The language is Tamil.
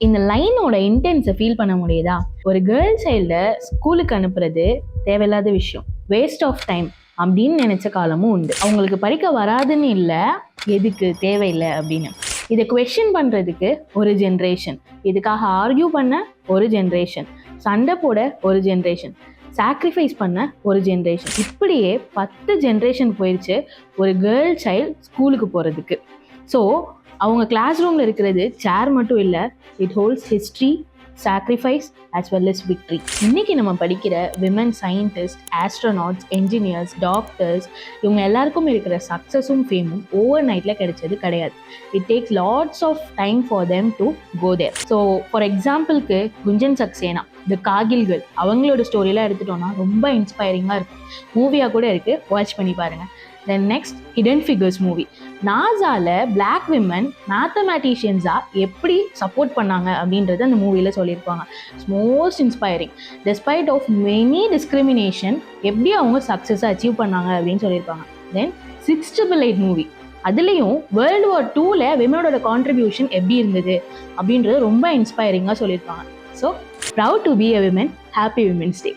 இந்த லைனோட இன்டென்ஸை ஃபீல் பண்ண முடியுதா? ஒரு கேர்ள் சைல்டை ஸ்கூலுக்கு அனுப்புறது தேவையில்லாத விஷயம், வேஸ்ட் ஆஃப் டைம் அப்படின்னு நினைச்ச காலமும் உண்டு. அவங்களுக்கு படிக்க வராதுன்னு இல்லை, எதுக்கு தேவையில்லை அப்படின்னு. இதை குவெஸ்சன் பண்ணுறதுக்கு ஒரு ஜென்ரேஷன், இதுக்காக ஆர்கியூ பண்ண ஒரு ஜென்ரேஷன், சண்டை போட ஒரு ஜென்ரேஷன், சாக்ரிஃபைஸ் பண்ண ஒரு ஜென்ரேஷன், இப்படியே 10 ஜென்ரேஷன் போயிடுச்சு ஒரு கேர்ள் சைல்டு ஸ்கூலுக்கு போகிறதுக்கு. ஸோ அவங்க கிளாஸ் ரூமில் இருக்கிறது சேர் மட்டும் இல்லை, it holds history, sacrifice as well as victory. இன்றைக்கி நம்ம படிக்கிற women scientist, astronauts, engineers, doctors, இவங்க எல்லாருக்கும் இருக்கிற சக்ஸஸும் ஃபேமும் ஓவர் நைட்டில் கிடைச்சது கிடையாது. It takes lots of time for them to go there. So for எக்ஸாம்பிளுக்கு குஞ்சன் சக்சேனா, தி கார்கில் கேர்ள், அவங்களோட ஸ்டோரியெலாம் எடுத்துட்டோன்னா ரொம்ப இன்ஸ்பைரிங்காக இருக்கும். மூவியாக கூட இருக்குது, வாட்ச் பண்ணி பாருங்கள். Then next hidden figures movie. நாசாவில் பிளாக் விமன் மேத்தமேட்டிஷியன்ஸாக எப்படி சப்போர்ட் பண்ணாங்க அப்படின்றது அந்த மூவியில் சொல்லியிருப்பாங்க. It's most inspiring. Despite of many discrimination எப்படி அவங்க சக்ஸஸை அச்சீவ் பண்ணாங்க அப்படின்னு சொல்லியிருப்பாங்க. தென் 688 மூவி, அதுலேயும் வேர்ல்டு வார் 2ல் விமனோட கான்ட்ரிபியூஷன் எப்படி இருந்தது அப்படின்றது ரொம்ப இன்ஸ்பைரிங்காக சொல்லியிருப்பாங்க. So proud to be a women. Happy women's day.